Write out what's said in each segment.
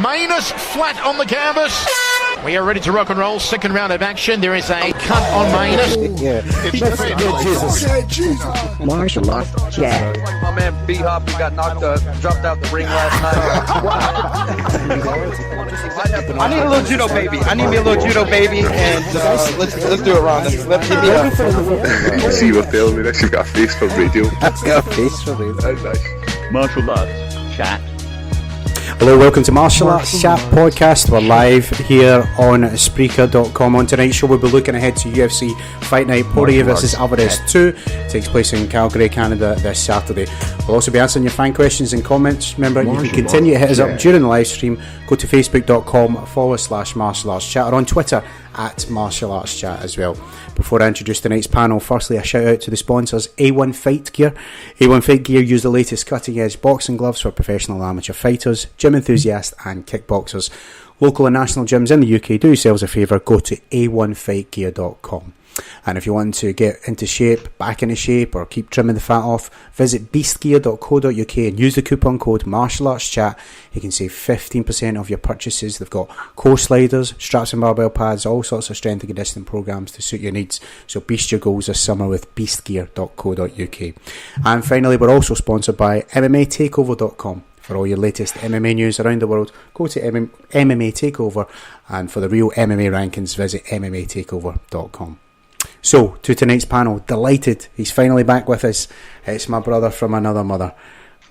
Manus flat on the canvas. We are ready to rock and roll. Second round of action. There is a cut on Manus. Jesus. Martial arts chat. My man B-Hop, he got dropped out the ring last night. I need a little judo baby. And let's do it, Ron. Let's hit me up. I see you were telling me this. You've got a face for radio. I've got a face for radio. That's nice. Martial arts chat. Hello, welcome to Martial Arts Chat Podcast. We're live here on Spreaker.com. On tonight's show, we'll be looking ahead to UFC Fight Night. Poirier vs Alvarez 2 takes place in Calgary, Canada this Saturday. We'll also be answering your fan questions and comments. Remember, you can continue to hit us up during the live stream. Go to facebook.com/Martial Arts Chat or on Twitter at Martial Arts Chat as well. Before I introduce tonight's panel, firstly a shout out to the sponsors A1 Fight Gear. A1 Fight Gear use the latest cutting edge boxing gloves for professional and amateur fighters, gym enthusiasts and kickboxers. Local and national gyms in the UK, do yourselves a favour, go to a1fightgear.com. And if you want to get into shape, back into shape, or keep trimming the fat off, visit beastgear.co.uk and use the coupon code MartialArtsChat. You can save 15% off your purchases. They've got core sliders, straps and barbell pads, all sorts of strength and conditioning programs to suit your needs. So beast your goals this summer with beastgear.co.uk. And finally, we're also sponsored by MMATakeover.com. For all your latest MMA news around the world, go to MMA Takeover, and for the real MMA rankings, visit MMATakeover.com. So, to tonight's panel, delighted he's finally back with us. It's my brother from another mother,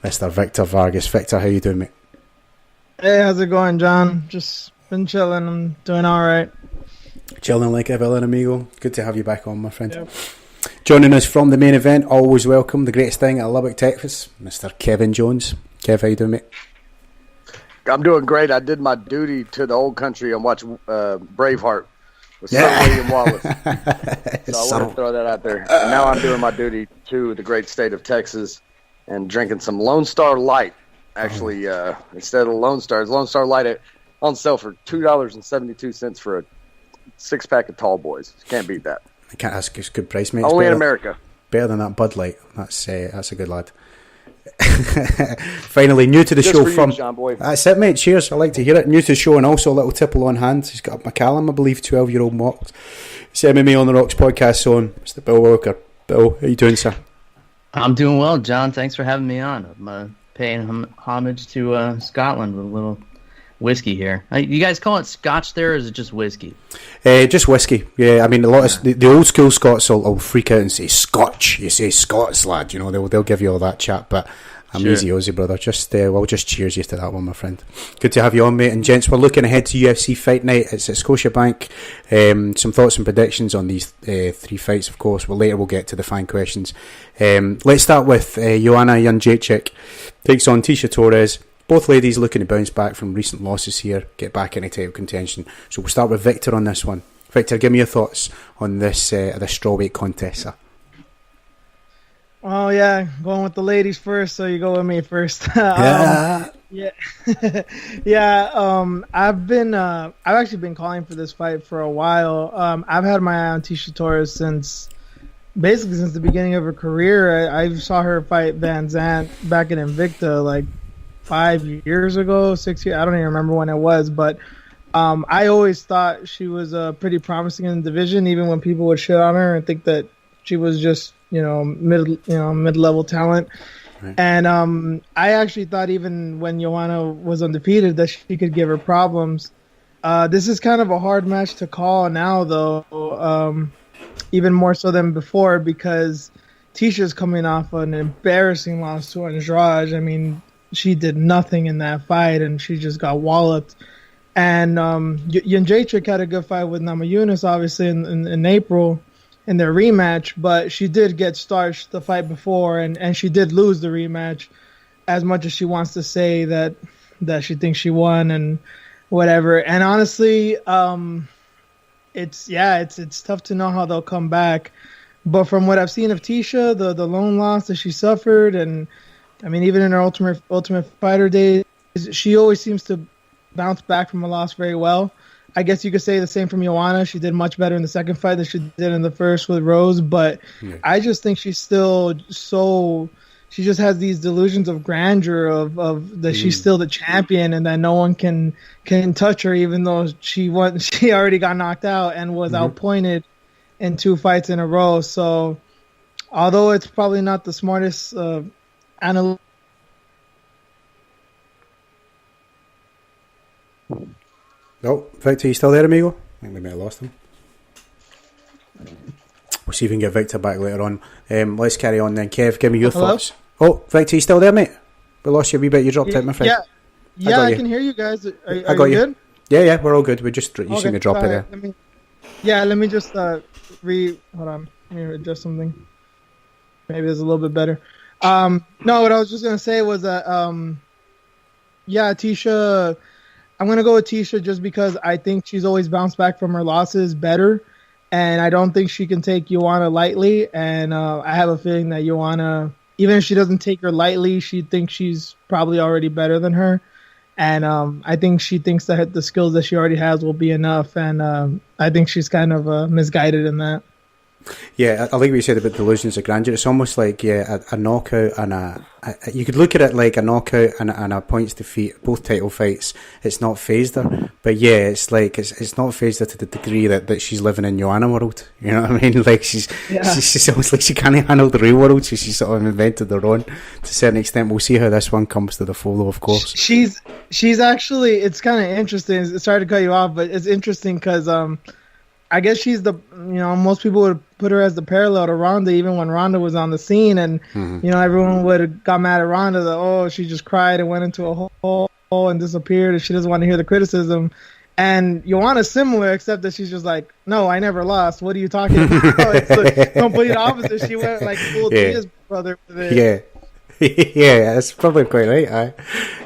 Mr. Victor Vargas. Victor, how you doing, mate? Hey, how's it going, John? Just been chilling. I'm doing all right. Chilling like a villain, amigo. Good to have you back on, my friend. Yep. Joining us from the main event, always welcome, the greatest thing at Lubbock, Texas, Mr. Kevin Jones. Kev, how you doing, mate? I'm doing great. I did my duty to the old country and watched Braveheart with Sir William Wallace. So I want to throw that out there. And now I'm doing my duty to the great state of Texas and drinking some Lone Star Light. Actually, instead of Lone Star, it's Lone Star Light on sale for $2.72 for a 6-pack of Tall Boys. Can't beat that. I can't ask. It's a good price, mate. Only in America. Better than that Bud Light. That's a good lad. Finally, new to the show from John Boy. That's it, mate. Cheers. I like to hear it. New to the show, and also a little tipple on hand. He's got a McCallum, I believe, 12-year-old Mox. It's MMA on the Rocks podcast on. Mr. Bill Walker. Bill, how you doing, sir? I'm doing well, John. Thanks for having me on. I'm paying homage to Scotland with a little whiskey here. You guys call it Scotch there, or is it just whiskey? Just whiskey. Yeah, I mean, a lot of the old school Scots will freak out and say Scotch. You say Scots, lad. You know, they'll give you all that chat, but I'm sure. Easy Aussie, brother. Just cheers you to that one, my friend. Good to have you on, mate. And gents, we're looking ahead to UFC Fight Night. It's at Scotiabank. Some thoughts and predictions on these three fights, of course. Later we'll get to the fan questions. Let's start with Joanna Jędrzejczyk takes on Tisha Torres. Both ladies looking to bounce back from recent losses here, get back into title contention. So we'll start with Victor on this one. Victor, give me your thoughts on this strawweight contest, sir. Oh yeah, going with the ladies first, so you go with me first. Yeah. I've actually been calling for this fight for a while. I've had my eye on Tisha Torres since the beginning of her career. I saw her fight Van Zandt back in Invicta like 5 years ago, 6 years. I don't even remember when it was, but I always thought she was pretty promising in the division, even when people would shit on her and think that she was just mid-level talent. Right. And I actually thought even when Joanna was undefeated that she could give her problems. This is kind of a hard match to call now, though, even more so than before, because Tisha's coming off an embarrassing loss to Andrade. I mean, she did nothing in that fight, and she just got walloped. And Jędrzejczyk had a good fight with Namajunas, obviously, in April in their rematch, but she did get starched the fight before, and she did lose the rematch, as much as she wants to say that she thinks she won and whatever. And honestly, it's tough to know how they'll come back. But from what I've seen of Tisha, the lone loss that she suffered, and I mean, even in her Ultimate Fighter days, she always seems to bounce back from a loss very well. I guess you could say the same from Joanna. She did much better in the second fight than she did in the first with Rose, but yeah. I just think she's still she just has these delusions of grandeur of that she's still the champion and that no one can touch her, even though she already got knocked out and was outpointed in 2 fights in a row. So although it's probably not the smartest analysis. Oh, Victor, you still there, amigo? I think we may have lost him. We'll see if we can get Victor back later on. Let's carry on then. Kev, give me your thoughts. Oh, Victor, you still there, mate? We lost you a wee bit. You dropped out, my friend. Yeah, I can hear you guys. Are you good? Yeah, we're all good. We just you seem to drop it there. Let me just hold on. Let me adjust something. Maybe it's a little bit better. No, what I was just gonna say was that Tisha. I'm gonna go with Tisha just because I think she's always bounced back from her losses better. And I don't think she can take Joanna lightly. And I have a feeling that Joanna, even if she doesn't take her lightly, she thinks she's probably already better than her. And I think she thinks that the skills that she already has will be enough. And I think she's kind of misguided in that. Yeah, I like what you said about delusions of grandeur. It's almost like a knockout and you could look at it like a knockout and a points defeat, both title fights. It's not phased her, but yeah, it's like it's not phased her to the degree that she's living in Joanna world. You know what I mean? Like she's almost like she can't handle the real world, so she's sort of invented her own to a certain extent. We'll see how this one comes to the full, of course. She's actually, it's kind of interesting. Sorry to cut you off, but it's interesting because I guess she's most people would put her as the parallel to Ronda, even when Ronda was on the scene, and everyone would have got mad at Ronda that she just cried and went into a hole and disappeared, and she doesn't want to hear the criticism. And Joanna's similar, except that she's just like, no, I never lost. What are you talking about? It's the complete opposite. She went like full Tia's brother with it. Yeah, that's probably quite right.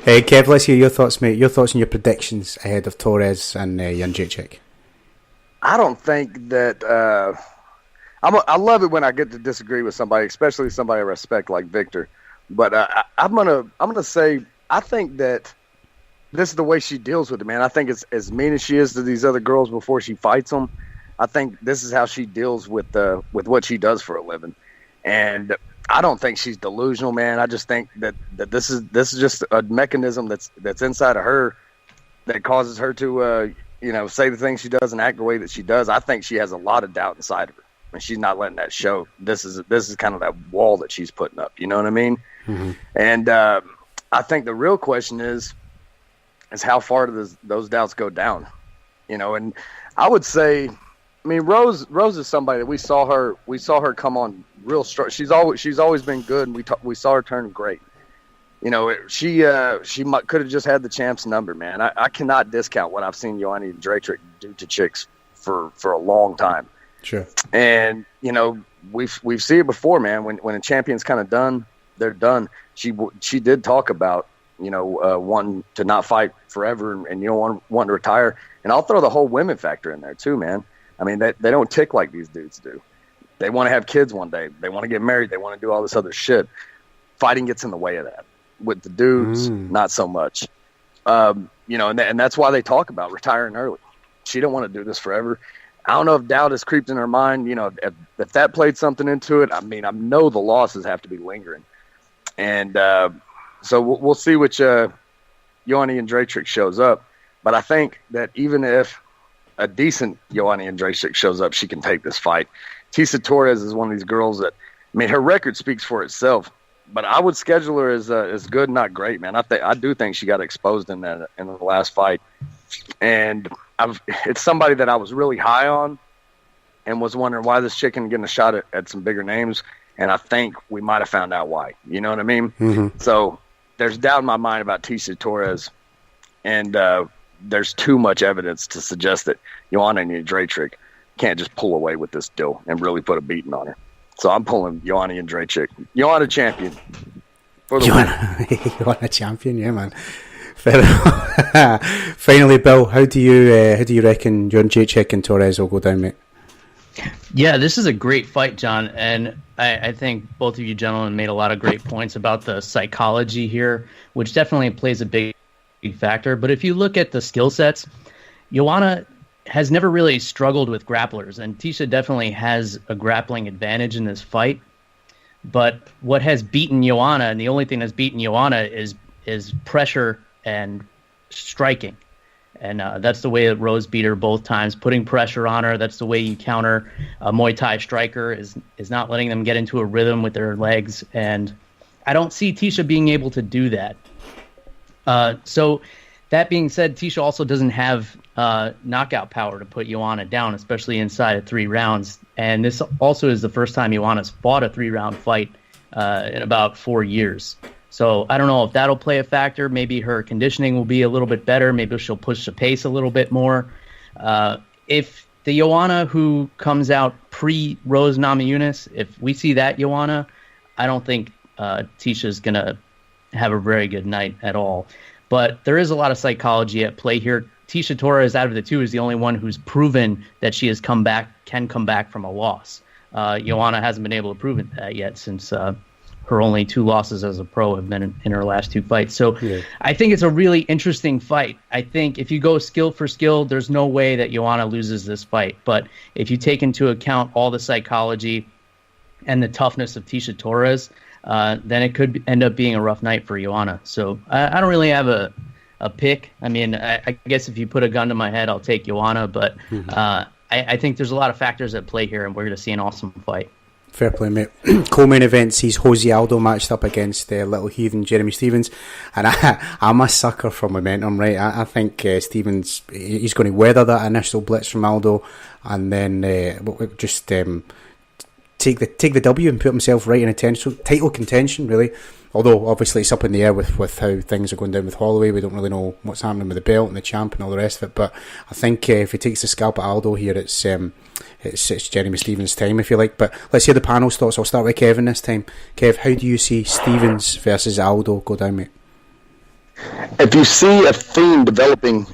Hey, Kev, let's hear your thoughts, mate. Your thoughts and your predictions ahead of Torres and Jędrzejczyk. I don't think that I love it when I get to disagree with somebody, especially somebody I respect like Victor. But I'm gonna say I think that this is the way she deals with it, man. I think it's as mean as she is to these other girls before she fights them. I think this is how she deals with what she does for a living, and I don't think she's delusional, man. I just think that this is just a mechanism that's inside of her that causes her to say the things she does and act the way that she does. I think she has a lot of doubt inside of her, and she's not letting that show. This is kind of that wall that she's putting up. You know what I mean? Mm-hmm. And I think the real question is how far do those doubts go down? And I would say, Rose is somebody that we saw her come on real strong. She's always been good, and we saw her turn great. She could have just had the champ's number, man. I cannot discount what I've seen Joanna Jędrzejczyk do to chicks for a long time. Sure. And we've seen it before, man. When a champion's kind of done, they're done. She did talk about wanting to not fight forever and want to retire. And I'll throw the whole women factor in there too, man. They don't tick like these dudes do. They want to have kids one day. They want to get married. They want to do all this other shit. Fighting gets in the way of that. With the dudes, not so much. And that's why they talk about retiring early. She don't want to do this forever. I don't know if doubt has creeped in her mind. If that played something into it, I know the losses have to be lingering. And so we'll see which Joanna Jędrzejczyk shows up. But I think that even if a decent Joanna Jędrzejczyk shows up, she can take this fight. Tisa Torres is one of these girls that, her record speaks for itself. But I would schedule her as good, not great, man. I do think she got exposed in the last fight, and it's somebody that I was really high on, and was wondering why this chicken getting a shot at some bigger names, and I think we might have found out why. You know what I mean? Mm-hmm. So there's doubt in my mind about Tisa Torres, and there's too much evidence to suggest that Joanna Jędrzejczyk can't just pull away with this deal and really put a beating on her. So I'm pulling Joanna Jędrzejczyk. Joanna champion. For the Joanna champion, yeah, man. Finally, Bill, how do you reckon Jędrzejczyk and Torres will go down, mate? Yeah, this is a great fight, John, and I think both of you gentlemen made a lot of great points about the psychology here, which definitely plays a big factor. But if you look at the skill sets, Joanna has never really struggled with grapplers, and Tisha definitely has a grappling advantage in this fight. But what has beaten Joanna, and the only thing that's beaten Joanna is pressure and striking. And that's the way that Rose beat her both times, putting pressure on her. That's the way you counter a Muay Thai striker, is not letting them get into a rhythm with their legs. And I don't see Tisha being able to do that. So that being said, Tisha also doesn't have knockout power to put Joanna down, especially inside of 3 rounds. And this also is the first time Joanna's fought a 3-round fight in about 4 years. So I don't know if that'll play a factor. Maybe her conditioning will be a little bit better. Maybe she'll push the pace a little bit more. If the Joanna who comes out pre-Rose Namajunas, if we see that Joanna, I don't think Tisha's going to have a very good night at all. But there is a lot of psychology at play here. Tisha Torres, out of the two, is the only one who's proven that she can come back from a loss. Joanna hasn't been able to prove that yet, since her only 2 losses as a pro have been in her last 2 fights. So yeah. I think it's a really interesting fight. I think if you go skill for skill, there's no way that Joanna loses this fight. But if you take into account all the psychology and the toughness of Tisha Torres, then it could end up being a rough night for Joanna. So I don't really have a pick. I mean, I guess if you put a gun to my head, I'll take Joanna. But I think there's a lot of factors at play here, and we're going to see an awesome fight. Fair play, mate. Co-main event sees Jose Aldo matched up against Little Heathen Jeremy Stephens, and I'm a sucker for momentum, right? I think Stephens, he's going to weather that initial blitz from Aldo, and then just take the W and put himself right in title contention, really. Although obviously it's up in the air with how things are going down with Holloway. We don't really know what's happening with the belt and the champ and all the rest of it. But I think if he takes the scalp at Aldo here, it's Jeremy Stephens' time, if you like. But let's hear the panel's thoughts. I'll start with Kevin this time. Kev, how do you see Stephens versus Aldo go down, mate? If you see a theme developing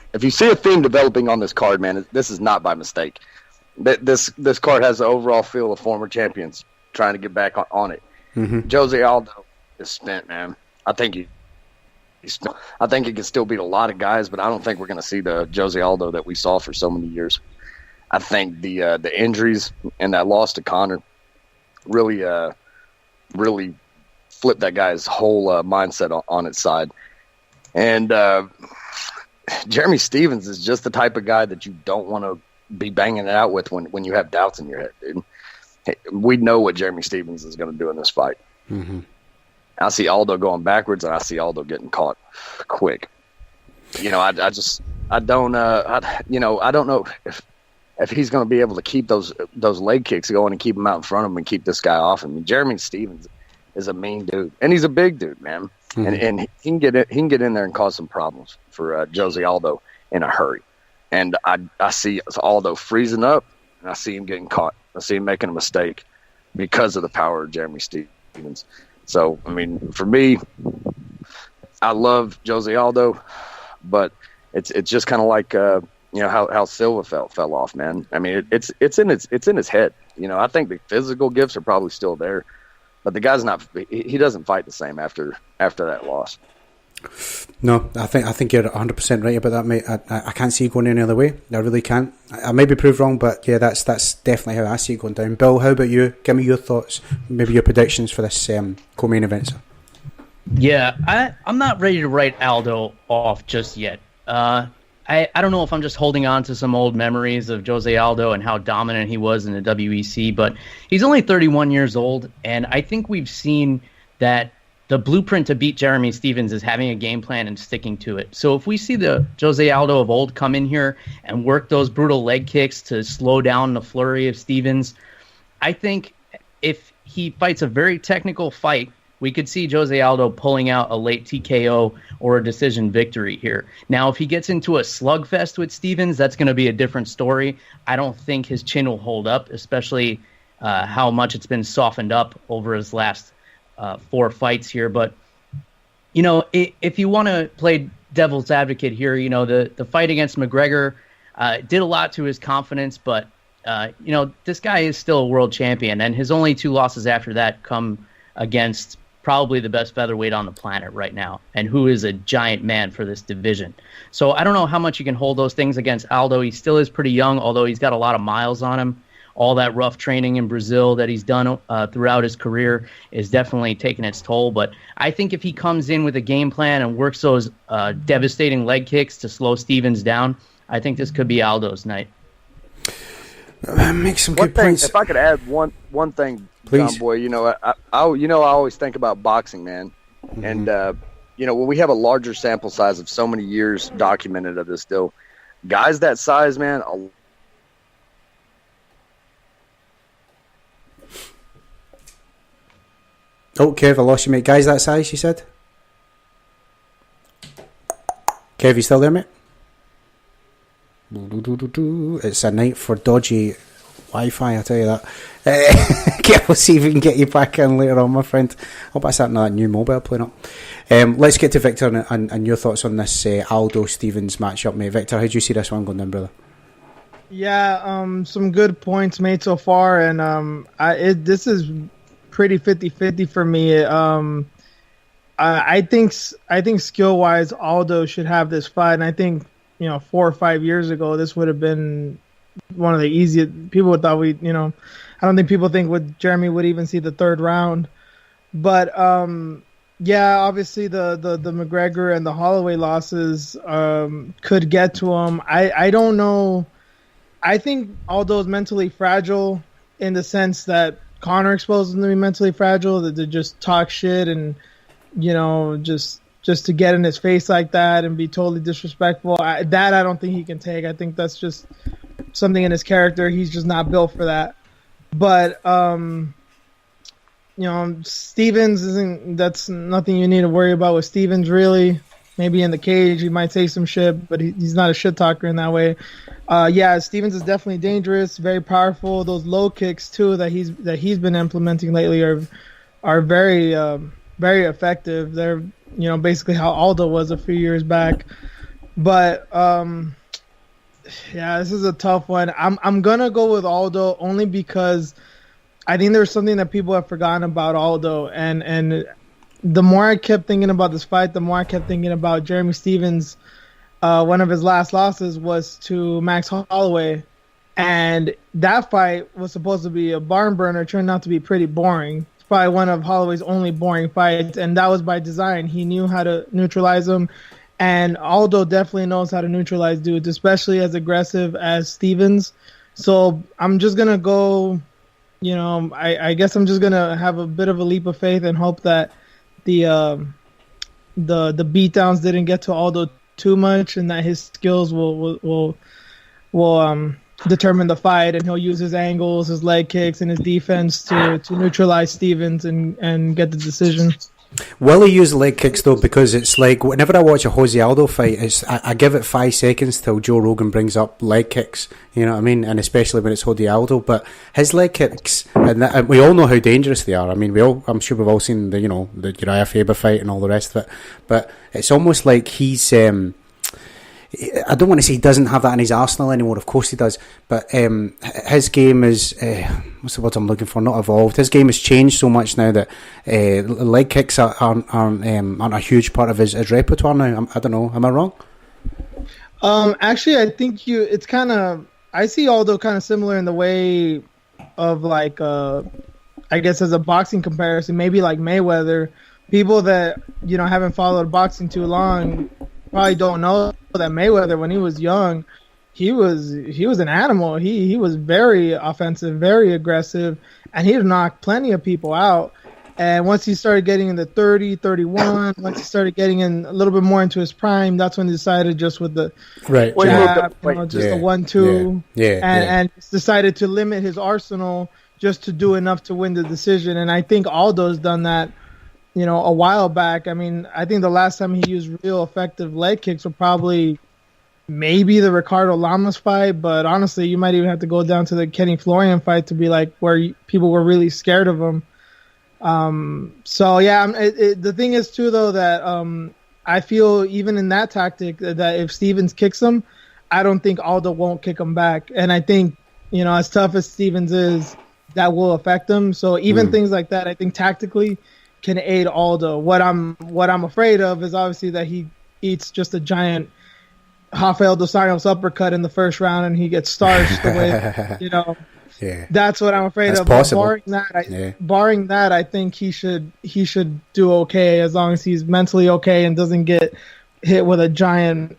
on this card, man, this is not by mistake. This card has the overall feel of former champions trying to get back on it. Mm-hmm. Jose Aldo is spent, man. I think he can still beat a lot of guys, but I don't think we're going to see the Jose Aldo that we saw for so many years. I think the injuries and that loss to Conor really flipped that guy's whole mindset on its side. And Jeremy Stephens is just the type of guy that you don't want to be banging it out with when you have doubts in your head, dude. Hey, we know what Jeremy Stephens is going to do in this fight. Mm-hmm. I see Aldo going backwards, and I see Aldo getting caught quick. I don't know if he's going to be able to keep those leg kicks going and keep them out in front of him and keep this guy off. I mean, Jeremy Stephens is a mean dude, and he's a big dude, man. Mm-hmm. And he can get in there and cause some problems for Jose Aldo in a hurry. And I see Aldo freezing up, and I see him getting caught. I see him making a mistake because of the power of Jeremy Stephens. So, I mean, for me, I love Jose Aldo, but it's just kind of like how Silva fell off, man. I mean, it's in his head. I think the physical gifts are probably still there, but the guy's not. He doesn't fight the same after that loss. No, I think you're 100% right about that, mate. I can't see it going any other way. I really can't. I may be proved wrong, but yeah, that's definitely how I see it going down. Bill, how about you? Give me your thoughts, maybe your predictions for this co-main event. Sir. Yeah, I'm not ready to write Aldo off just yet. I don't know if I'm just holding on to some old memories of Jose Aldo and how dominant he was in the WEC, but he's only 31 years old, and I think we've seen that the blueprint to beat Jeremy Stephens is having a game plan and sticking to it. So if we see the Jose Aldo of old come in here and work those brutal leg kicks to slow down the flurry of Stephens, I think if he fights a very technical fight, we could see Jose Aldo pulling out a late TKO or a decision victory here. Now, if he gets into a slugfest with Stephens, that's going to be a different story. I don't think his chin will hold up, especially how much it's been softened up over his last 4 fights here. But, if you want to play devil's advocate here, the fight against McGregor did a lot to his confidence, but, this guy is still a world champion, and his only 2 losses after that come against probably the best featherweight on the planet right now, and who is a giant man for this division. So I don't know how much you can hold those things against Aldo. He still is pretty young, although he's got a lot of miles on him. all that rough training in Brazil that he's done throughout his career is definitely taking its toll. But I think if he comes in with a game plan and works those devastating leg kicks to slow Stevens down, I think this could be Aldo's night. Make some good points. If I could add one thing, please. John Boy, I always think about boxing, man, and when we have a larger sample size of so many years documented of this deal, guys that size, man. Oh, Kev, I lost you, mate. Guys that size, you said? Kev, you still there, mate? It's a night for dodgy Wi-Fi, I'll tell you that. Kev, we'll see if we can get you back in later on, my friend. Hope that's happening to that new mobile playing up. Let's get to Victor and your thoughts on this Aldo-Stevens matchup, mate. Victor, how do you see this one going down, brother? Yeah, some good points made so far, and this is pretty 50-50 for me. I think skill-wise, Aldo should have this fight, and I think 4 or 5 years ago, this would have been one of the easiest. People thought I don't think people think Jeremy would even see the third round, but yeah, obviously the McGregor and the Holloway losses could get to him. I don't know. I think Aldo is mentally fragile in the sense that Conor exposed him to be mentally fragile, that to just talk shit and just to get in his face like that and be totally disrespectful. I don't think he can take. I think that's just something in his character. He's just not built for that. But Stevens isn't. That's nothing you need to worry about with Stevens, really. Maybe in the cage he might say some shit, but he's not a shit talker in that way. Yeah, Stevens is definitely dangerous, very powerful. Those low kicks too that he's been implementing lately are very very effective. They're basically how Aldo was a few years back. But yeah, this is a tough one. I'm gonna go with Aldo only because I think there's something that people have forgotten about Aldo, and the more I kept thinking about this fight, the more I kept thinking about Jeremy Stevens. One of his last losses was to Max Holloway, and that fight was supposed to be a barn burner. Turned out to be pretty boring. It's probably one of Holloway's only boring fights, and that was by design. He knew how to neutralize him, and Aldo definitely knows how to neutralize dudes, especially as aggressive as Stevens. So I'm just gonna go. I guess I'm just gonna have a bit of a leap of faith and hope that the beatdowns didn't get to Aldo too much, and that his skills will determine the fight, and he'll use his angles, his leg kicks, and his defense to neutralize Stevens and get the decision. Will he use leg kicks though? Because it's like whenever I watch a Jose Aldo fight, I give it 5 seconds till Joe Rogan brings up leg kicks. You know what I mean? And especially when it's Jose Aldo, but his leg kicks, and we all know how dangerous they are. I mean, I'm sure we've all seen the Uriah Faber fight and all the rest of it. But it's almost like he's. I don't want to say he doesn't have that in his arsenal anymore. Of course he does, but his game is what's the word I'm looking for? Not evolved. His game has changed so much now that leg kicks aren't a huge part of his repertoire now. I don't know. Am I wrong? Actually, I think it's kind of. I see Aldo kind of similar in the way of like, I guess as a boxing comparison, maybe like Mayweather. People that haven't followed boxing too long probably don't know that Mayweather, when he was young, he was an animal. He was very offensive, very aggressive, and he knocked plenty of people out. And once he started getting in the 30, 31, once he started getting in a little bit more into his prime, that's when he decided just with the jab, the 1-2, and decided to limit his arsenal just to do enough to win the decision. And I think Aldo's done that a while back. I mean, I think the last time he used real effective leg kicks were probably maybe the Ricardo Lamas fight, but honestly, you might even have to go down to the Kenny Florian fight to be like where people were really scared of him. So yeah, the thing is too though that I feel even in that tactic that if Stevens kicks him, I don't think Aldo won't kick him back, and I think as tough as Stevens is, that will affect him. So even things like that, I think tactically can aid Aldo. What I'm afraid of is obviously that he eats just a giant Rafael dos Anjos uppercut in the first round and he gets starched the way Yeah. That's what I'm afraid That's of. possible. Barring that, I think he should do okay as long as he's mentally okay and doesn't get hit with a giant,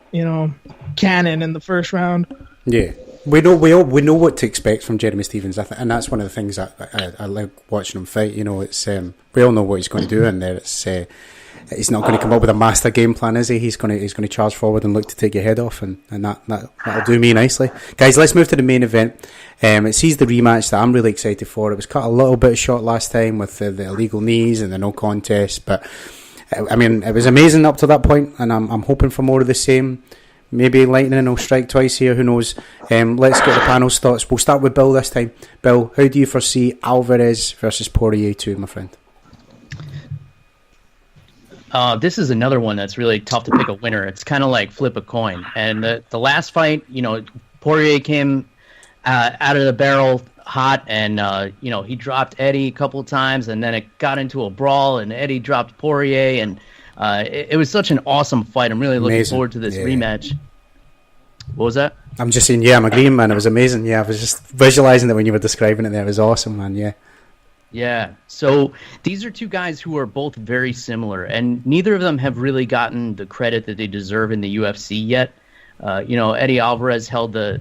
cannon in the first round. Yeah. We know what to expect from Jeremy Stephens, and that's one of the things that I like watching him fight. It's we all know what he's going to do in there. It's he's not going to come up with a master game plan, is he? He's going to charge forward and look to take your head off, and that'll do me nicely. Guys, let's move to the main event. It sees the rematch that I'm really excited for. It was cut a little bit short last time with the illegal knees and the no contest, but I mean it was amazing up to that point, and I'm hoping for more of the same. Maybe lightning will strike twice here, who knows. Let's get the panel's thoughts. We'll start with Bill this time. Bill, how do you foresee Alvarez versus Poirier 2, my friend? This is another one that's really tough to pick a winner. It's kind of like flip a coin. And the last fight, Poirier came out of the barrel hot, and he dropped Eddie a couple of times, and then it got into a brawl, and Eddie dropped Poirier, and it was such an awesome fight. I'm really looking forward to this rematch. What was that? I'm just saying, I'm agreeing, man. It was amazing. Yeah, I was just visualizing it when you were describing it there. It was awesome, man. Yeah. Yeah. So these are two guys who are both very similar, and neither of them have really gotten the credit that they deserve in the UFC yet. Eddie Alvarez held the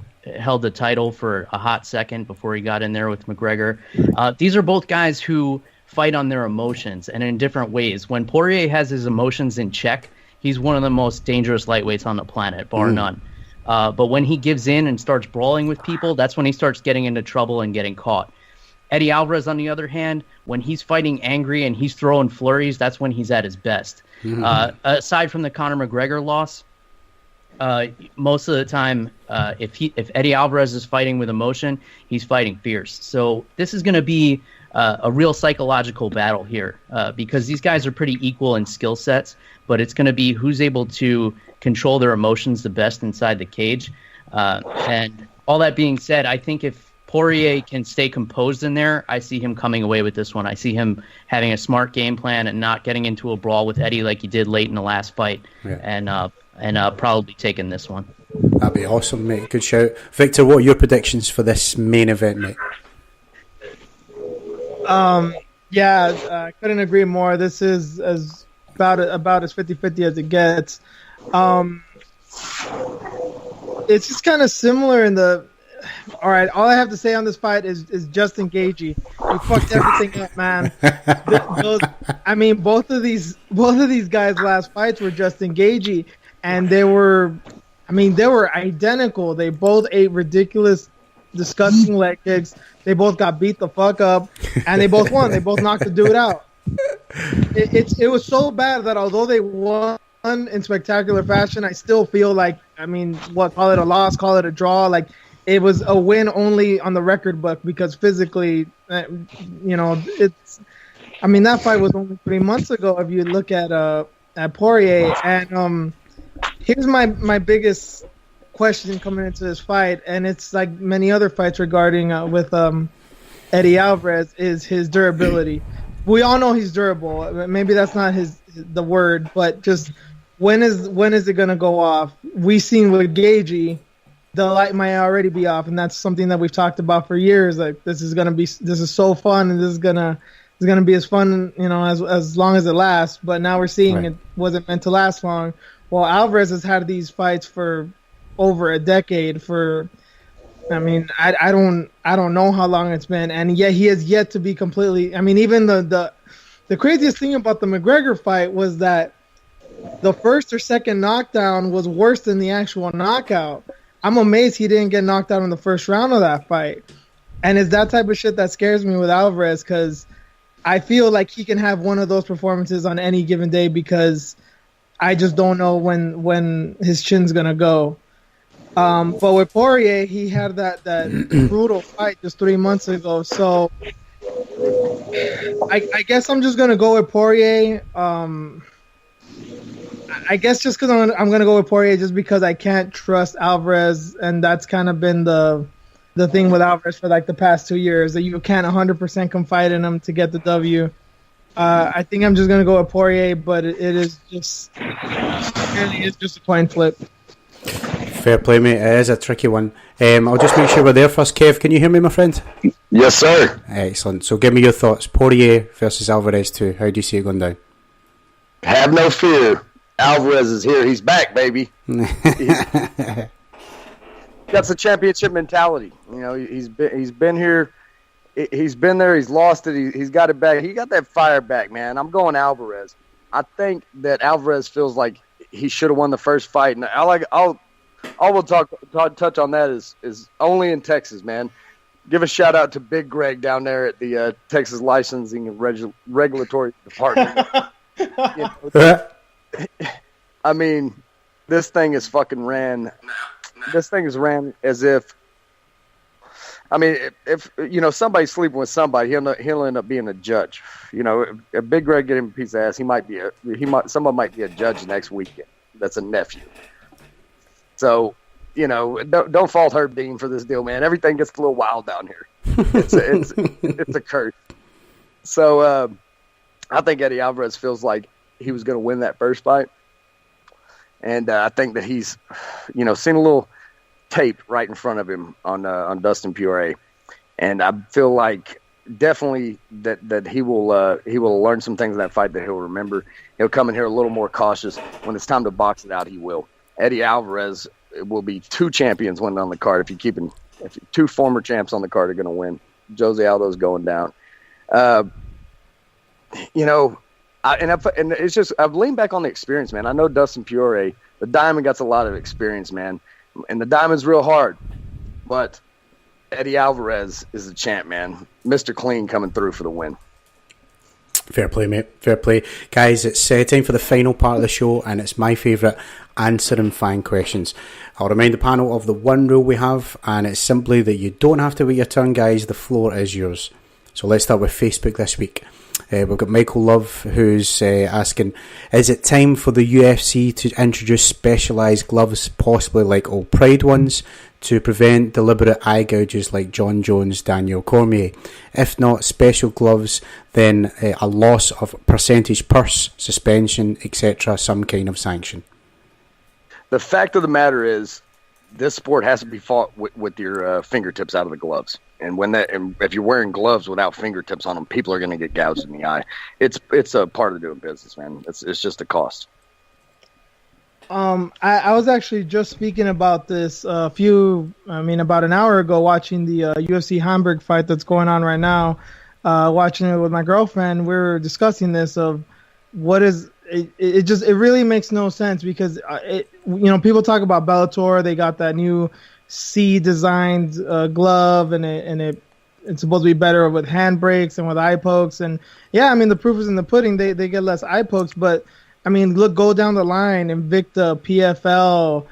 title for a hot second before he got in there with McGregor. These are both guys who fight on their emotions and in different ways. When Poirier has his emotions in check, he's one of the most dangerous lightweights on the planet, bar none. But when he gives in and starts brawling with people, that's when he starts getting into trouble and getting caught. Eddie Alvarez, on the other hand, when he's fighting angry and he's throwing flurries, that's when he's at his best. Aside from the Conor McGregor loss, most of the time, if Eddie Alvarez is fighting with emotion, he's fighting fierce. So this is going to be a real psychological battle here because these guys are pretty equal in skill sets, but it's going to be who's able to control their emotions the best inside the cage. And all that being said, I think if Poirier can stay composed in there, I see him coming away with this one. I see him having a smart game plan and not getting into a brawl with Eddie like he did late in the last fight, and probably taking this one. That'd be awesome, mate. Good shout. Victor, what are your predictions for this main event, mate? I couldn't agree more. This is about as 50-50 as it gets. It's just kind of similar in the. All right, all I have to say on this fight is Justin Gaethje. You fucked everything up, man. Both of these guys' last fights were Justin Gaethje, and they were identical. They both ate ridiculous, disgusting leg kicks. They both got beat the fuck up, and they both won. They both knocked the dude out. It was so bad that although they won in spectacular fashion, I still feel like, call it a loss, call it a draw, like it was a win only on the record book because physically, that fight was only 3 months ago. If you look at Poirier, and here's my biggest question coming into this fight, and it's like many other fights regarding with Eddie Alvarez, is his durability. We all know he's durable. Maybe that's not the word, but just when is it gonna go off? We've seen with Gaethje, the light might already be off, and that's something that we've talked about for years. Like this is so fun, and this is gonna be as fun, as long as it lasts. But now we're seeing It wasn't meant to last long. Well, Alvarez has had these fights for over a decade. I don't know how long it's been, and yet he has yet to be completely. Even the craziest thing about the McGregor fight was that the first or second knockdown was worse than the actual knockout. I'm amazed he didn't get knocked out in the first round of that fight. And it's that type of shit that scares me with Alvarez, because I feel like he can have one of those performances on any given day because I just don't know when his chin's going to go. But with Poirier, he had that brutal fight just 3 months ago. So I guess I'm just going to go with Poirier. I guess just because I'm going to go with Poirier just because I can't trust Alvarez, and that's kind of been the thing with Alvarez for like the past 2 years, that you can't 100% confide in him to get the W. I think I'm just going to go with Poirier, but it is just a coin flip. Fair play, mate. It is a tricky one. I'll just make sure we're there first. Kev, can you hear me, my friend? Yes, sir. Excellent. So give me your thoughts. Poirier versus Alvarez 2. How do you see it going down? Have no fear. Alvarez is here. He's back, baby. That's the championship mentality. You know, he's been here. He's been there. He's lost it. He's got it back. He got that fire back, man. I'm going Alvarez. I think that Alvarez feels like he should have won the first fight, and all we'll touch on that is only in Texas, man. Give a shout out to Big Greg down there at the Texas Licensing and Regulatory Department. I mean, this thing is fucking ran. This thing is ran as if. I mean, if you know somebody's sleeping with somebody, he'll end up being a judge. You know, if Big Greg get him a piece of ass, someone might be a judge next weekend. That's a nephew. So, you know, don't fault Herb Dean for this deal, man. Everything gets a little wild down here. It's a curse. So, I think Eddie Alvarez feels like he was going to win that first fight, and I think that he's, you know, seen a little tape right in front of him on Dustin Poirier, and I feel like definitely that he will learn some things in that fight that he'll remember. He'll come in here a little more cautious. When it's time to box it out, he will. Eddie Alvarez will be 2 champions winning on the card. If 2 former champs on the card are going to win, Jose Aldo's going down. You know, it's just I've leaned back on the experience, man. I know Dustin Poirier, the Diamond, got a lot of experience, man. And the Diamond's real hard, but Eddie Alvarez is the champ, man. Mr. Clean coming through for the win. Fair play, mate. Fair play. Guys, it's time for the final part of the show, and it's my favourite, answering fan questions. I'll remind the panel of the one rule we have, and it's simply that you don't have to wait your turn, guys. The floor is yours. So let's start with Facebook this week. We've got Michael Love, who's asking, is it time for the UFC to introduce specialised gloves, possibly like old Pride ones, to prevent deliberate eye gouges like John Jones, Daniel Cormier? If not special gloves, then a loss of percentage purse, suspension, etc., some kind of sanction. The fact of the matter is, this sport has to be fought with your fingertips out of the gloves. And if you're wearing gloves without fingertips on them, people are going to get gouged in the eye. It's a part of doing business, man. It's just a cost. I was actually just speaking about this about an hour ago, watching the UFC Hamburg fight that's going on right now. Watching it with my girlfriend, we were discussing this of what is it really makes no sense because people talk about Bellator. They got that new C designed glove, and it's supposed to be better with hand brakes and with eye pokes. And yeah, I mean, the proof is in the pudding. They get less eye pokes, but I mean, go down the line, Invicta, PFL,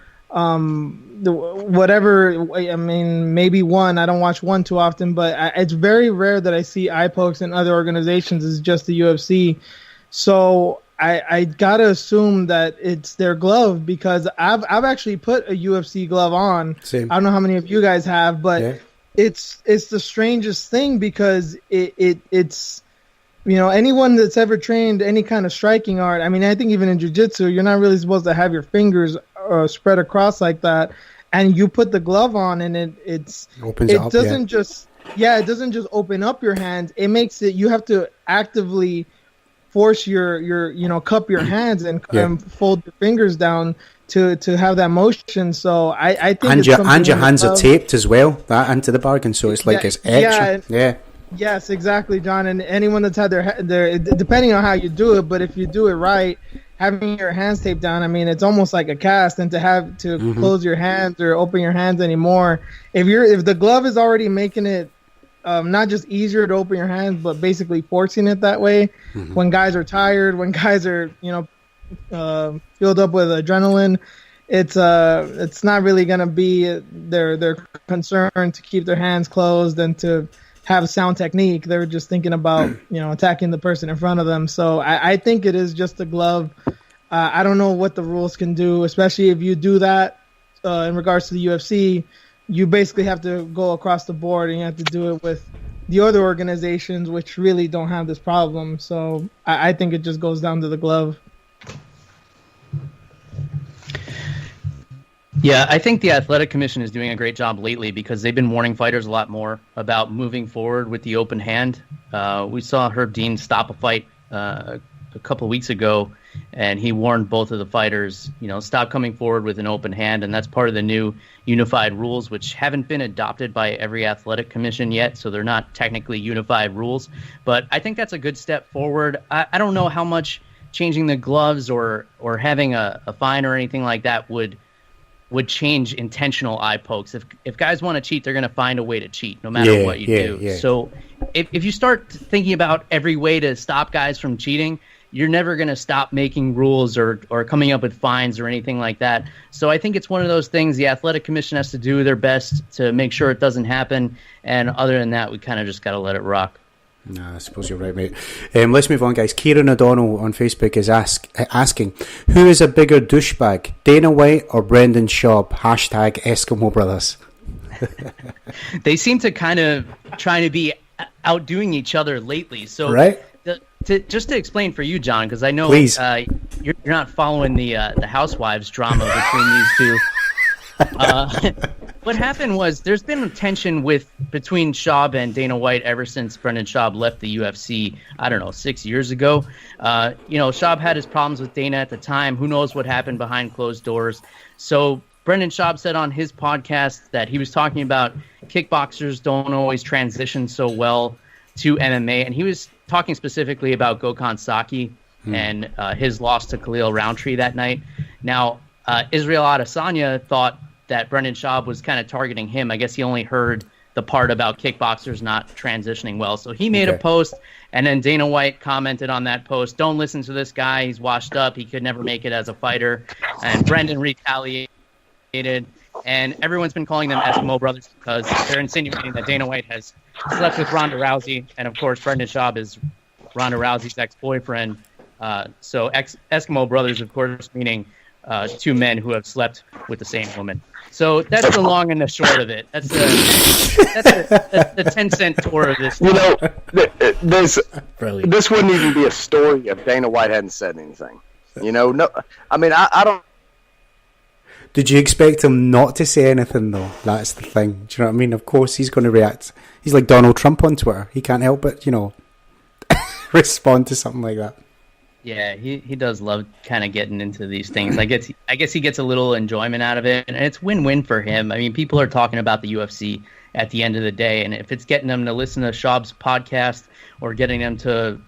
whatever. I mean, maybe one. I don't watch one too often, but it's very rare that I see eye pokes in other organizations. It's just the UFC. So I gotta assume that it's their glove because I've actually put a UFC glove on. Same. I don't know how many of you guys have, but yeah. It's the strangest thing because it's anyone that's ever trained any kind of striking art. I mean, I think even in jiu-jitsu, you're not really supposed to have your fingers spread across like that, and you put the glove on, and it doesn't just open up your hands. It makes it you have to actively force your cup your hands and fold your fingers down to have that motion. So I think your hands are taped as well, that into the bargain, so it's like it's extra. Yeah. Yes, exactly, John. And anyone that's had their depending on how you do it, but if you do it right, having your hands taped down, I mean, it's almost like a cast. And to have to close your hands or open your hands anymore, if the glove is already making it not just easier to open your hands, but basically forcing it that way. When guys are tired, when guys are filled up with adrenaline, it's not really going to be their concern to keep their hands closed and to have sound technique. They're just thinking about attacking the person in front of them. So I think it is just a glove. I don't know what the rules can do, especially if you do that in regards to the UFC. You basically have to go across the board, and you have to do it with the other organizations, which really don't have this problem. So I think it just goes down to the glove. Yeah, I think the Athletic Commission is doing a great job lately because they've been warning fighters a lot more about moving forward with the open hand. We saw Herb Dean stop a fight a couple of weeks ago, and he warned both of the fighters, stop coming forward with an open hand, and that's part of the new unified rules, which haven't been adopted by every athletic commission yet, so they're not technically unified rules. But I think that's a good step forward. I don't know how much changing the gloves or having a fine or anything like that would change intentional eye pokes. If guys want to cheat, they're going to find a way to cheat, no matter what you do. Yeah. So if you start thinking about every way to stop guys from cheating, you're never going to stop making rules or coming up with fines or anything like that. So I think it's one of those things the Athletic Commission has to do their best to make sure it doesn't happen. And other than that, we kind of just got to let it rock. No, I suppose you're right, mate. Let's move on, guys. Kieran O'Donnell on Facebook is asking, who is a bigger douchebag, Dana White or Brendan Schaub? Hashtag Eskimo Brothers. They seem to kind of try to be outdoing each other lately. So right? Just to explain for you, John, because I know you're not following the Housewives drama between these two. What happened was there's been tension between Schaub and Dana White ever since Brendan Schaub left the UFC, 6 years ago. Schaub had his problems with Dana at the time. Who knows what happened behind closed doors. So Brendan Schaub said on his podcast that he was talking about kickboxers don't always transition so well to MMA, and he was talking specifically about Gokhan Saki and his loss to Khalil Roundtree that night. Now, Israel Adesanya thought that Brendan Schaub was kind of targeting him. I guess he only heard the part about kickboxers not transitioning well. So he made a post, and then Dana White commented on that post, "Don't listen to this guy. He's washed up. He could never make it as a fighter." And Brendan retaliated, and everyone's been calling them Eskimo Brothers because they're insinuating that Dana White has slept with Ronda Rousey, and of course Brendan Schaub is Ronda Rousey's ex-boyfriend. So Eskimo Brothers, of course, meaning two men who have slept with the same woman. So that's the long and the short of it. That's the 10-cent tour of this. This wouldn't even be a story if Dana White hadn't said anything. No, I mean, I don't. Did you expect him not to say anything, though? That's the thing. Do you know what I mean? Of course he's going to react. He's like Donald Trump on Twitter. He can't help but, respond to something like that. Yeah, he does love kind of getting into these things. I guess he gets a little enjoyment out of it, and it's win-win for him. I mean, people are talking about the UFC at the end of the day, and if it's getting them to listen to Schaub's podcast or getting them to,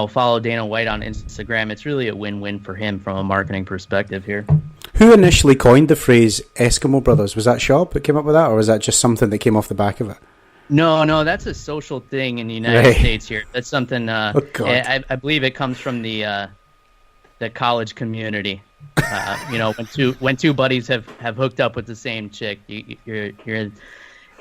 follow Dana White on Instagram, it's really a win-win for him from a marketing perspective here. Who initially coined the phrase Eskimo Brothers? Was that Schaub that came up with that, or was that just something that came off the back of it? No, that's a social thing in the United States here. That's something, I believe it comes from the college community. When two buddies have hooked up with the same chick, you're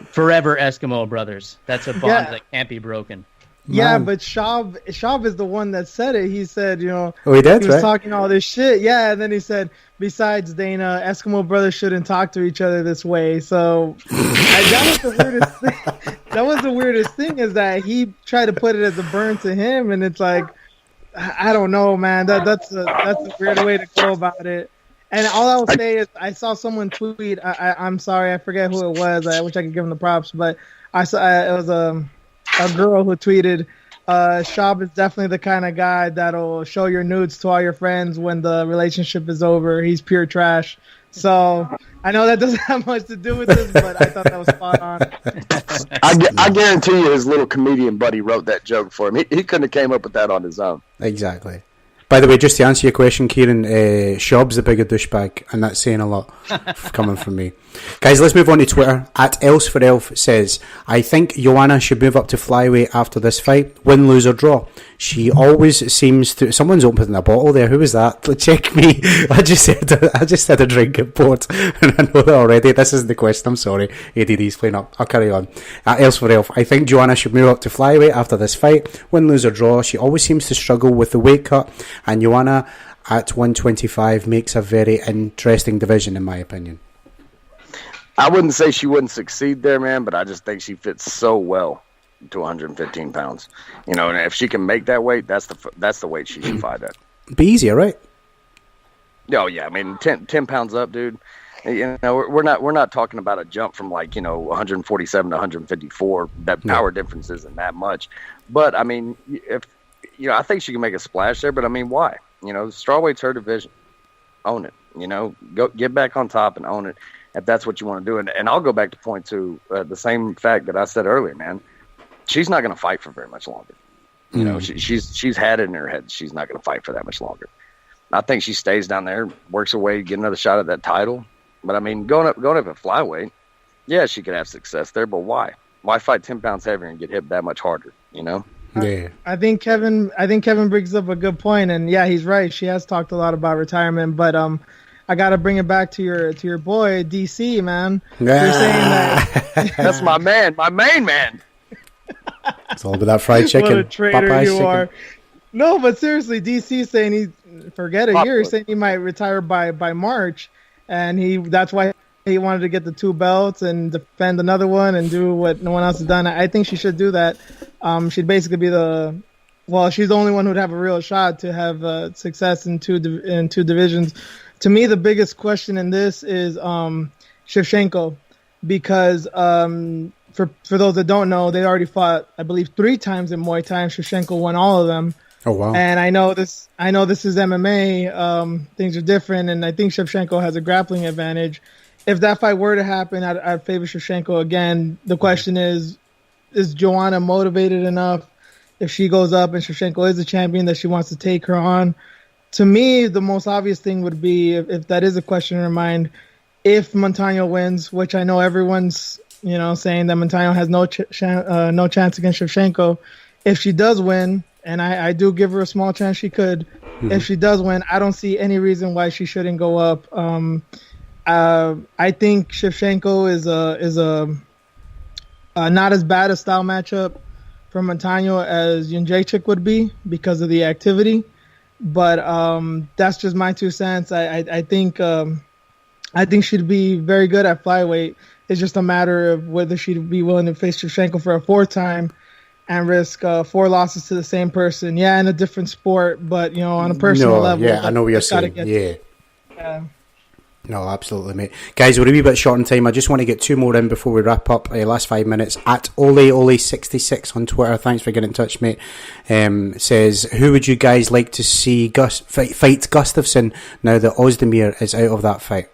forever Eskimo Brothers. That's a bond that can't be broken. Yeah, but Schaub is the one that said it. He said, he was talking all this shit. Yeah, and then he said, besides Dana, Eskimo Brothers shouldn't talk to each other this way. So that was the weirdest thing. That was the weirdest thing is that he tried to put it as a burn to him, and it's like, I don't know, man. That's a weird way to go about it. And all I will say is I saw someone tweet. I'm sorry, I forget who it was. I wish I could give him the props, but I saw it was a girl who tweeted, Schaub is definitely the kind of guy that'll show your nudes to all your friends when the relationship is over. He's pure trash. So I know that doesn't have much to do with this, but I thought that was spot on. I guarantee you his little comedian buddy wrote that joke for him. He couldn't have came up with that on his own. Exactly. By the way, just to answer your question, Kieran, Schaub's the bigger douchebag, and that's saying a lot coming from me. Guys, let's move on to Twitter. @ElsForElf says, I think Joanna should move up to flyweight after this fight. Win, lose or draw. She always seems to... Someone's opening a bottle there. Who was that? Check me. I just had a drink at port, and I know that already. This isn't the question. I'm sorry. ADD's playing up. I'll carry on. @ElsForElf. I think Joanna should move up to flyweight after this fight. Win, lose or draw. She always seems to struggle with the weight cut, and Joanna at 125 makes a very interesting division, in my opinion. I wouldn't say she wouldn't succeed there, man, but I just think she fits so well to 115 pounds. And if she can make that weight, that's the weight she should fight at. Be easier, right? Oh, yeah. I mean, 10 pounds up, dude. You know, we're not talking about a jump from 147 to 154. That power difference isn't that much. But I mean, I think she can make a splash there. But I mean, why? You know, strawweight's her division. Own it. You know, go get back on top and own it if that's what you want to do. And I'll go back to point to the same fact that I said earlier, man. She's not going to fight for very much longer. You know, she's had it in her head. She's not going to fight for that much longer. I think she stays down there, works her way to get another shot at that title. But I mean, going up at flyweight, yeah, she could have success there. But why? Why fight 10 pounds heavier and get hit that much harder? You know? Yeah. I think Kevin brings up a good point, and yeah, he's right. She has talked a lot about retirement, but I got to bring it back to your boy DC, man. You're saying that that's my man, my main man. It's all about that fried chicken. What a traitor Popeye's you chicken. are. No, but seriously, DC saying he's saying he might retire by March, and that's why he wanted to get the 2 belts and defend another one and do what no one else has done. I think she should do that. She'd basically be she's the only one who'd have a real shot to have success in two divisions. To me, the biggest question in this is Shevchenko, because for those that don't know, they already fought, I believe, 3 times in Muay Thai. Shevchenko won all of them. Oh wow! And I know this is MMA. Things are different, and I think Shevchenko has a grappling advantage. If that fight were to happen, I'd favor Shevchenko again. The question is Joanna motivated enough? If she goes up and Shevchenko is the champion, that she wants to take her on? To me, the most obvious thing would be, if that is a question in her mind, if Montano wins, which I know everyone's saying that Montano has no chance against Shevchenko. If she does win, and I do give her a small chance she could, if she does win, I don't see any reason why she shouldn't go up. I think Shevchenko is a not as bad a style matchup for Montano as Jędrzejczyk would be because of the activity. But that's just my 2 cents. I think she'd be very good at flyweight. It's just a matter of whether she'd be willing to face Shevchenko for a 4th time and risk 4 losses to the same person. Yeah, in a different sport, but on a personal level. Yeah, I know what you're saying. Yeah. No, absolutely, mate. Guys, we're a wee bit short on time. I just want to get 2 more in before we wrap up. Last 5 minutes. At Ole66 on Twitter. Thanks for getting in touch, mate. Says, who would you guys like to see fight Gustafsson now that Ozdemir is out of that fight?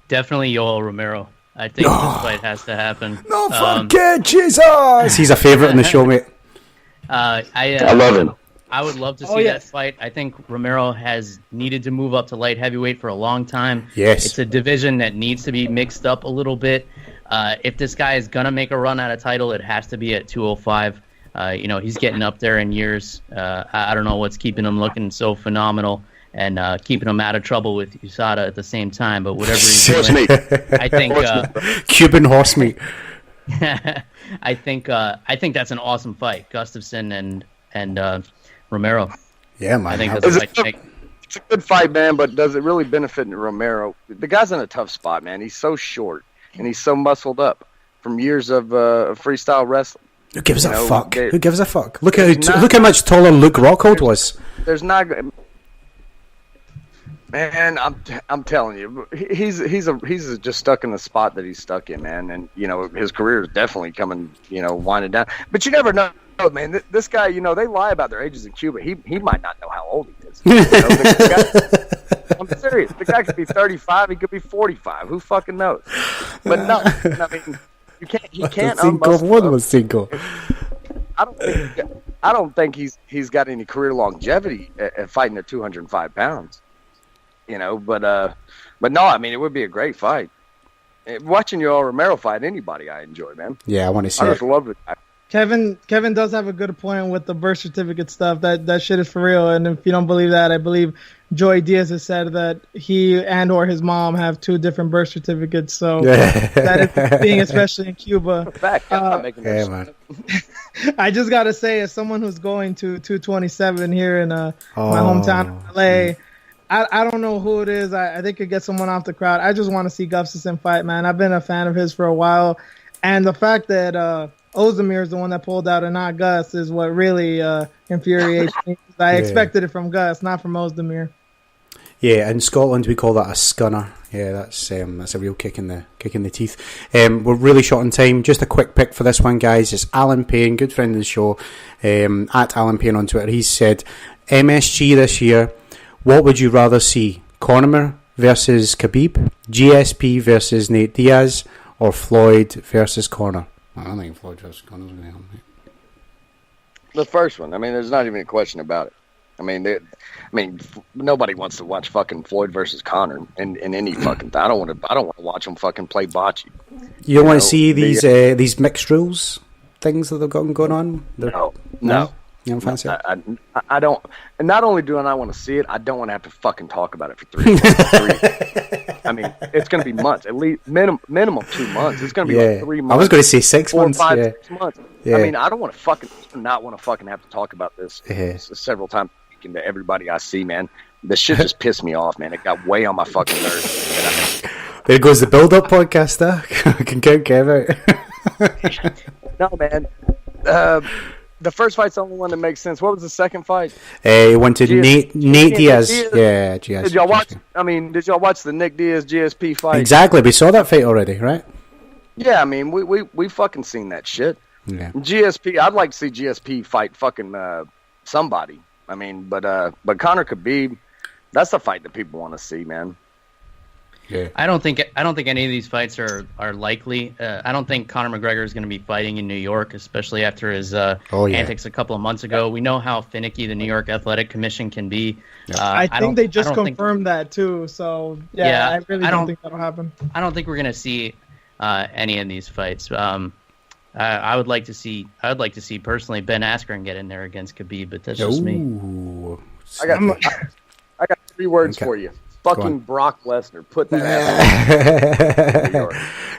Definitely Yoel Romero. I think this fight has to happen. No, forget Jesus! He's a favourite in the show, mate. I love him. I would love to see that fight. I think Romero has needed to move up to light heavyweight for a long time. Yes. It's a division that needs to be mixed up a little bit. If this guy is going to make a run at a title, it has to be at 205. He's getting up there in years. I don't know what's keeping him looking so phenomenal and keeping him out of trouble with USADA at the same time. But whatever he's doing, I think Cuban horse meat. I think that's an awesome fight, Gustafsson and Romero. Yeah, man. I think that's a fight to make. It's a good fight, man, but does it really benefit Romero? The guy's in a tough spot, man. He's so short and he's so muscled up from years of freestyle wrestling. Who gives a fuck? Who gives a fuck? Look how much taller Luke Rockhold was. There's not. Man, I'm telling you, he's just stuck in the spot that he's stuck in, man. And his career is definitely coming, winding down. But you never know, man. This guy, they lie about their ages in Cuba. He might not know how old he is. I'm serious. The guy could be 35. He could be 45. Who fucking knows? But no, I mean, you can't. He can't. One was single. I don't think he's got any career longevity at fighting at 205 pounds. But no, I mean, it would be a great fight. Watching Yoel Romero fight anybody, I enjoy, man. Yeah, I want to see I just love it. Kevin does have a good point with the birth certificate stuff. That shit is for real. And if you don't believe that, I believe Joey Diaz has said that he and or his mom have 2 different birth certificates. So that is being, especially in Cuba. Fact, I'm not making that man. I just got to say, as someone who's going to 227 here in my hometown of LA, I don't know who it is. I think it gets someone off the crowd. I just want to see Gustafsson fight, man. I've been a fan of his for a while. And the fact that Ozdemir is the one that pulled out and not Gus is what really infuriates me. I expected it from Gus, not from Ozdemir. Yeah, in Scotland we call that a scunner. Yeah, that's a real kick in the teeth. We're really short on time. Just a quick pick for this one, guys. It's Alan Payne, good friend of the show, at Alan Payne on Twitter. He said, MSG this year, what would you rather see? Conor versus Khabib, GSP versus Nate Diaz, or Floyd versus Conor? I don't think Floyd versus Conor's going to help me. The first one. I mean, there's not even a question about it. I mean, nobody wants to watch fucking Floyd versus Conor in any fucking thing. I don't want to watch them fucking play bocce. You don't want to see these mixed rules things that they've got going on? No. You don't fancy it? I don't. And not only do I not want to see it, I don't want to have to fucking talk about it for 3 months. I mean, it's going to be months, at least minimum 2 months. It's going to be like 3 months. I was going to say 6 4, months. 5, yeah. 6 months. Yeah. I mean, I don't want to fucking have to talk about this several times to everybody I see, man. This shit just pissed me off, man. It got way on my fucking nerves. There goes the build-up podcast, I can count Kev out. No, man. The first fight's the only one that makes sense. What was the second fight? He went to Nate Diaz. Yeah, GSP. Did y'all watch? Did y'all watch the Nick Diaz GSP fight? Exactly. We saw that fight already, right? Yeah, I mean, we fucking seen that shit. Yeah. GSP. I'd like to see GSP fight fucking somebody. I mean, but Conor Khabib, that's the fight that people want to see, man. Yeah. I don't think any of these fights are likely. I don't think Conor McGregor is going to be fighting in New York, especially after his antics a couple of months ago. We know how finicky the New York Athletic Commission can be. I think they just confirmed that too. So I really don't think that'll happen. I don't think we're going to see any of these fights. I would like to see personally Ben Askren get in there against Khabib, but that's just me. I got 3 words for you. Fucking Brock Lesnar. Put that out.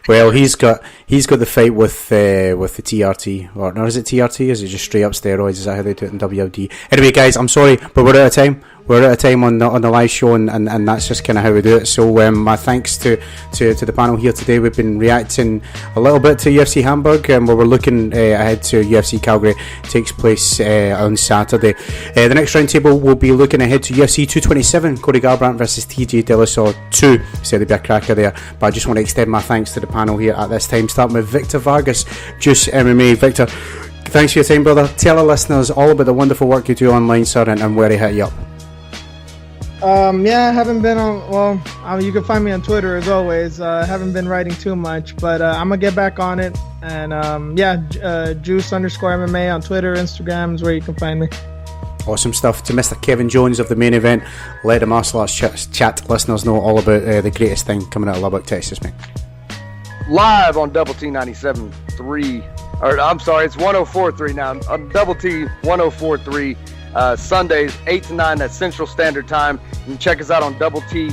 Well, he's got the fight with the TRT, or no? Is it TRT? Is it just straight up steroids? Is that how they do it in WLD? Anyway, guys, I'm sorry, but we're out of time. We're out of time on the live show, and that's just kind of how we do it. So my thanks to the panel here today. We've been reacting a little bit to UFC Hamburg, where we're looking ahead to UFC Calgary. Takes place on Saturday. The next roundtable will be looking ahead to UFC 227, Cody Garbrandt versus TJ Dillashaw 2. So there'll be a cracker there. But I just want to extend my thanks to the panel here at this time, starting with Victor Vargas, Juice MMA. Victor, thanks for your time, brother. Tell our listeners all about the wonderful work you do online, sir, and where to hit you up. I haven't been on. Well, you can find me on Twitter as always. Haven't been writing too much, but I'm gonna get back on it. And Juice_MMA on Twitter, Instagram is where you can find me. Awesome stuff. To Mr. Kevin Jones of the Main Event, let the Martial Arts chat listeners know all about the greatest thing coming out of Lubbock, Texas, mate. Live on Double T 97.3, or I'm sorry, it's 104.3 now. On Double T 104.3. Sundays 8 to 9 at Central Standard Time. You can check us out on Double T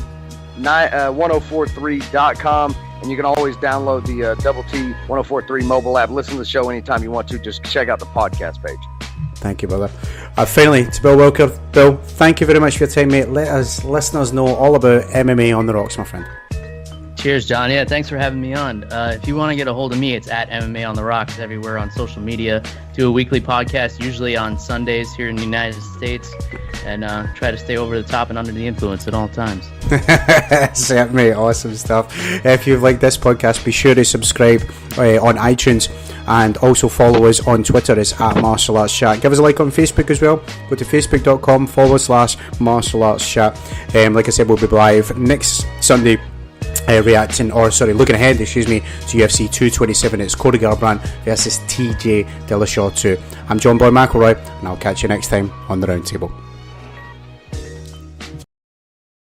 1043.com, and you can always download the Double T 1043 mobile app. Listen to the show anytime you want to. Just check out the podcast page. Thank you, brother. Finally, to Bill Wilker. Bill, thank you very much for your time, mate. Let us listeners know all about MMA on the rocks, my friend. Cheers, John. Yeah, thanks for having me on. If you want to get a hold of me, it's at MMA on the Rocks everywhere on social media. Do a weekly podcast, usually on Sundays here in the United States, and try to stay over the top and under the influence at all times. Certainly, mate. Awesome stuff. If you've liked this podcast, be sure to subscribe on iTunes, and also follow us on Twitter. It's at Martial Arts Chat. Give us a like on Facebook as well. Go to facebook.com/Martial Arts Chat. Like I said, we'll be live next Sunday. Looking ahead, to UFC 227. It's Cody Garbrandt versus TJ Dillashaw 2. I'm John Boy McElroy, and I'll catch you next time on the Roundtable.